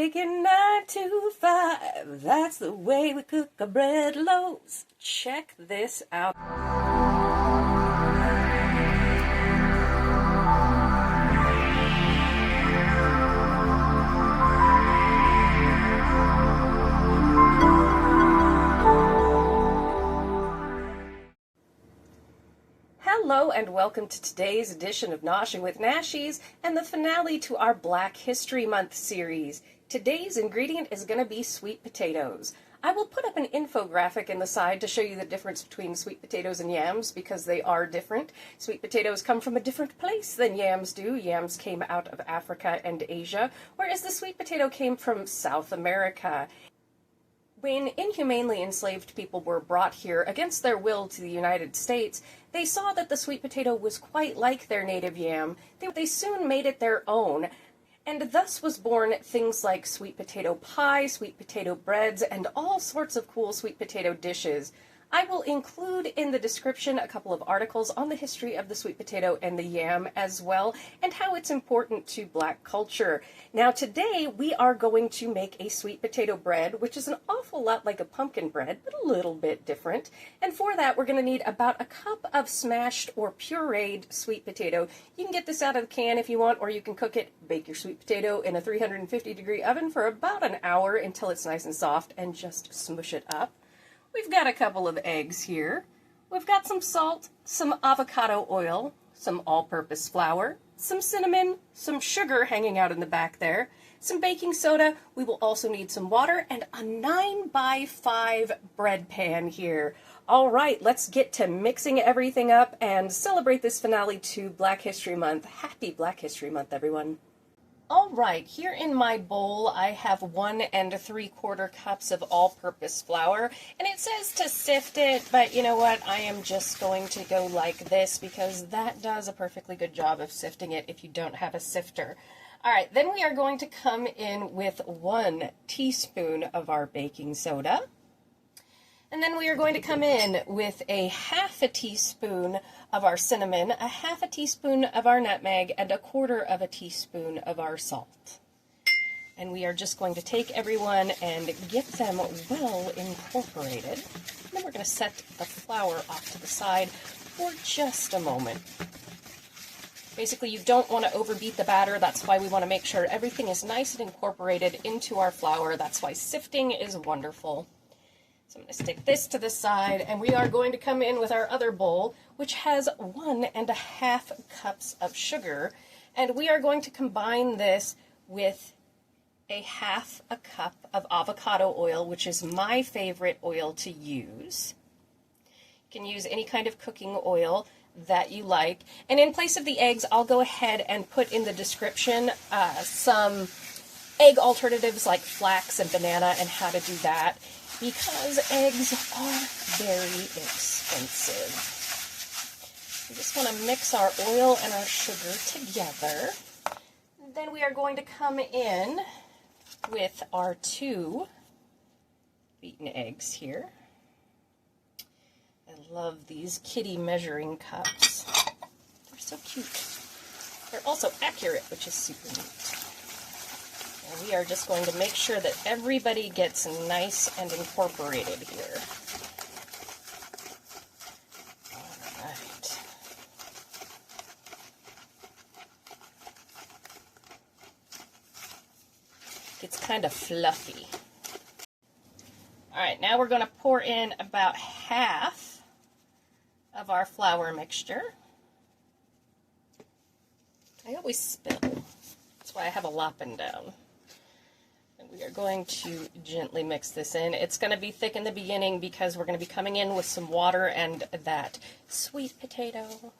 Baking 9 to 5. That's the way we cook our bread loaves. Check this out. Hello and welcome to today's edition of Noshing with Nashies and the finale to our Black History Month series. Today's ingredient is going to be sweet potatoes. I will put up an infographic in the side to show you the difference between sweet potatoes and yams because they are different. Sweet potatoes come from a different place than yams do. Yams came out of Africa and Asia, whereas the sweet potato came from South America. When inhumanely enslaved people were brought here against their will to the United States, they saw that the sweet potato was quite like their native yam. They soon made it their own, and thus was born things like sweet potato pie, sweet potato breads, and all sorts of cool sweet potato dishes. I will include in the description a couple of articles on the history of the sweet potato and the yam as well, and how it's important to Black culture. Now today we are going to make a sweet potato bread, which is an awful lot like a pumpkin bread, but a little bit different. And for that we're going to need about a cup of smashed or pureed sweet potato. You can get this out of the can if you want, or you can cook it. Bake your sweet potato in a 350-degree oven for about an hour until it's nice and soft, and just smush it up. We've got a couple of eggs here. We've got some salt, some avocado oil, some all-purpose flour, some cinnamon, some sugar hanging out in the back there, some baking soda. We will also need some water and a 9x5 bread pan here. All right, let's get to mixing everything up and celebrate this finale to Black History Month. Happy Black History Month, everyone. All right, here in my bowl I have 1 3/4 cups of all-purpose flour, and it says to sift it, but you know what, I am just going to go like this because that does a perfectly good job of sifting it if you don't have a sifter. All right, then we are going to come in with 1 teaspoon of our baking soda. And then we are going to come in with a 1/2 teaspoon of our cinnamon, a 1/2 teaspoon of our nutmeg, and 1/4 teaspoon of our salt. And we are just going to take everyone and get them well incorporated. And then we're going to set the flour off to the side for just a moment. Basically, you don't want to overbeat the batter. That's why we want to make sure everything is nice and incorporated into our flour. That's why sifting is wonderful. So I'm going to stick this to the side, and we are going to come in with our other bowl, which has 1 1/2 cups of sugar, and we are going to combine this with a 1/2 cup of avocado oil, which is my favorite oil to use. You can use any kind of cooking oil that you like, and in place of the eggs, I'll go ahead and put in the description some egg alternatives like flax and banana and how to do that, because eggs are very expensive. We just want to mix our oil and our sugar together. Then we are going to come in with our 2 beaten eggs here. I love these kitty measuring cups. They're so cute. They're also accurate, which is super neat. And we are just going to make sure that everybody gets nice and incorporated here. All right. It's kind of fluffy. All right, now we're going to pour in about 1/2 of our flour mixture. I always spill. That's why I have a lopping down. We are going to gently mix this in. It's going to be thick in the beginning because we're going to be coming in with some water and that sweet potato.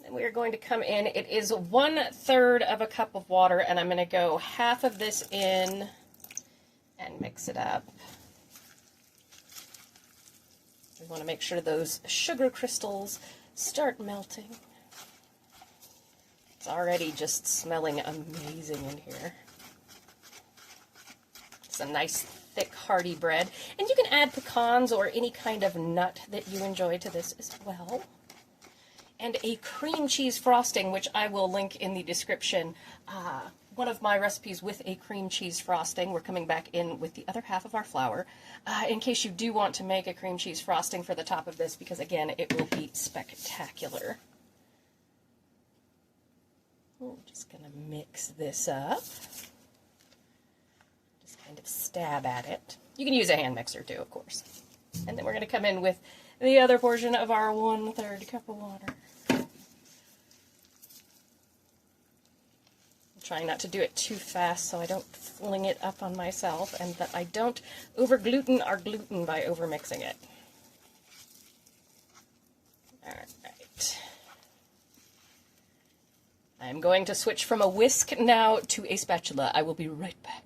And we are going to come in. It is 1/3 cup of water, and I'm going to go 1/2 of this in and mix it up. We want to make sure those sugar crystals start melting. It's already just smelling amazing in here. It's a nice, thick, hearty bread. And you can add pecans or any kind of nut that you enjoy to this as well. And a cream cheese frosting, which I will link in the description. one of my recipes with a cream cheese frosting. We're coming back in with the other half of our flour, in case you do want to make a cream cheese frosting for the top of this, because again, it will be spectacular. We're just going to mix this up. Just kind of stab at it. You can use a hand mixer too, of course. And then we're going to come in with the other portion of our 1/3 cup of water. Trying not to do it too fast so I don't fling it up on myself, and that I don't over-gluten our gluten by over-mixing it. Alright. I'm going to switch from a whisk now to a spatula. I will be right back.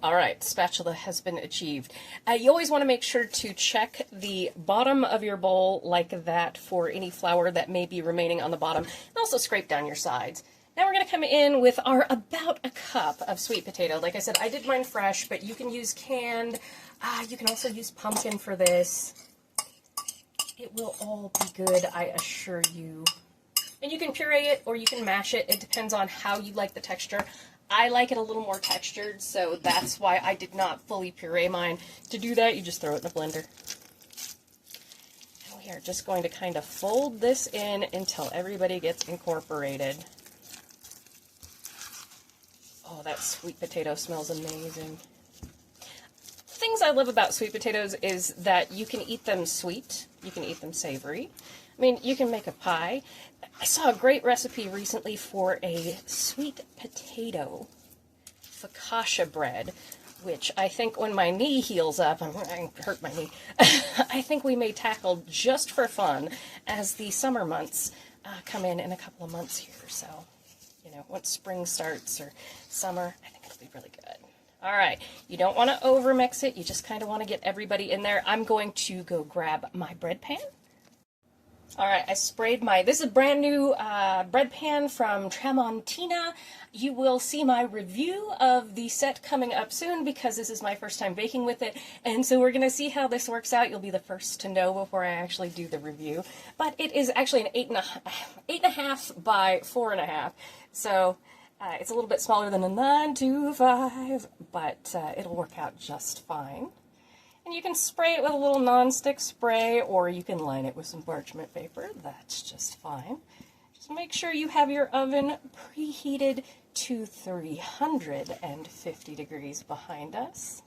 Alright, spatula has been achieved. You always want to make sure to check the bottom of your bowl like that for any flour that may be remaining on the bottom, and also scrape down your sides. Now we're going to come in with our about a cup of sweet potato. Like I said, I did mine fresh, but you can use canned. You can also use pumpkin for this. It will all be good, I assure you. And you can puree it or you can mash it. It depends on how you like the texture. I like it a little more textured, so that's why I did not fully puree mine. To do that, you just throw it in a blender. And we are just going to kind of fold this in until everybody gets incorporated. Oh, that sweet potato smells amazing. Things I love about sweet potatoes is that you can eat them sweet, you can eat them savory. I mean, you can make a pie. I saw a great recipe recently for a sweet potato focaccia bread, which I think when my knee heals up, I hurt my knee, I think we may tackle just for fun as the summer months come in a couple of months here, so. You know, once spring starts or summer, I think it'll be really good. All right, you don't want to over mix it. You just kind of want to get everybody in there. I'm going to go grab my bread pan. All right, I sprayed this is a brand new bread pan from Tramontina. You will see my review of the set coming up soon because this is my first time baking with it. And so we're going to see how this works out. You'll be the first to know before I actually do the review. But it is actually an 8.5 by 4.5. So it's a little bit smaller than a 925, but it'll work out just fine. And you can spray it with a little non-stick spray, or you can line it with some parchment paper. That's just fine. Just make sure you have your oven preheated to 350 degrees behind us.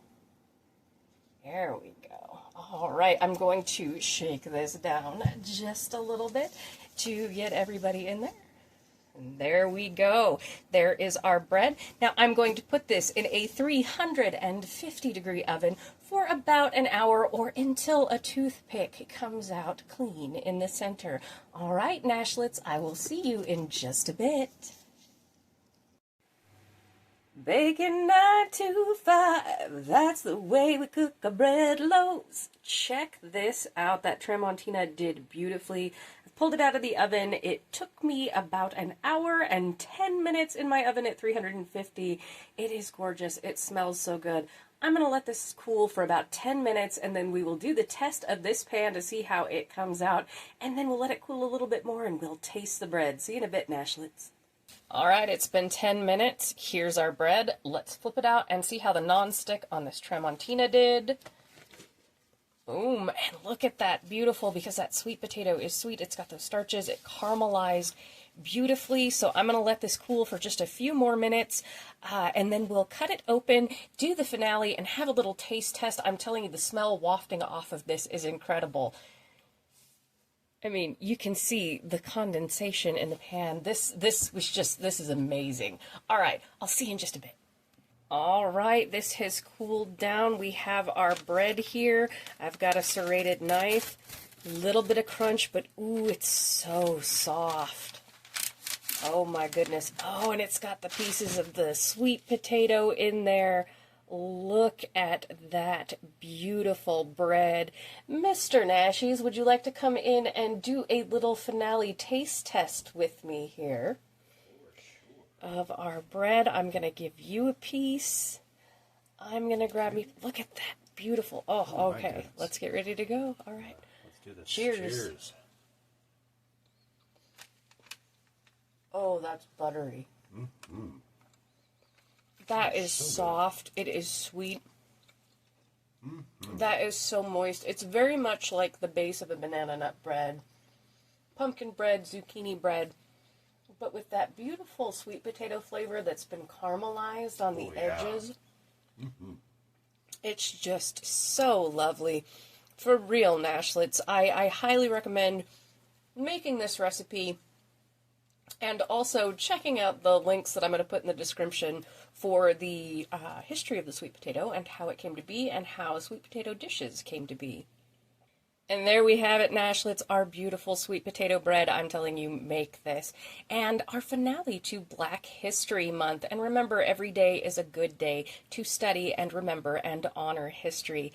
There we go. All right, I'm going to shake this down just a little bit to get everybody in there. And there we go. There is our bread. Now I'm going to put this in a 350 degree oven for about an hour or until a toothpick comes out clean in the center. All right, Nashlets, I will see you in just a bit. Baking 9 to 5, that's the way we cook our bread loaves. Check this out. That Tramontina did beautifully. I've pulled it out of the oven. It took me about an hour and 10 minutes in my oven at 350. It is gorgeous. It smells so good. I'm going to let this cool for about 10 minutes, and then we will do the test of this pan to see how it comes out, and then we'll let it cool a little bit more, and we'll taste the bread. See you in a bit, Nashlets. All right, it's been 10 minutes. Here's our bread. Let's flip it out and see how the non-stick on this Tramontina did. Boom, and look at that, beautiful, because that sweet potato is sweet. It's got those starches. It caramelized beautifully, so I'm going to let this cool for just a few more minutes, and then we'll cut it open, do the finale, and have a little taste test. I'm telling you, the smell wafting off of this is incredible. I mean, you can see the condensation in the pan. This is amazing. All right, I'll see you in just a bit. All right, this has cooled down. We have our bread here. I've got a serrated knife. A little bit of crunch, but ooh, it's so soft. Oh my goodness. Oh, and it's got the pieces of the sweet potato in there. Look at that beautiful bread. Mr. Nashies, would you like to come in and do a little finale taste test with me here of our bread? I'm going to give you a piece. I'm going to grab me. Look at that beautiful. Oh, okay. Let's get ready to go. All right. Let's do this. Cheers. Cheers. Oh, that's buttery. Mm-hmm. That is soft. It is sweet. That is so moist. It's very much like the base of a banana nut bread, pumpkin bread, zucchini bread, but with that beautiful sweet potato flavor that's been caramelized on the edges. It's just so lovely. For real, Nashlets, I highly recommend making this recipe and also checking out the links that I'm going to put in the description for the history of the sweet potato and how it came to be and how sweet potato dishes came to be. And there we have it, Nashlets, our beautiful sweet potato bread. I'm telling you, make this. And our finale to Black History Month. And remember, every day is a good day to study and remember and honor history.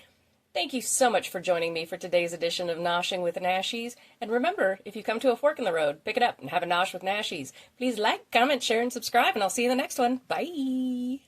Thank you so much for joining me for today's edition of Noshing with Nashies. And remember, if you come to a fork in the road, pick it up and have a nosh with Nashies. Please like, comment, share, and subscribe, and I'll see you in the next one. Bye!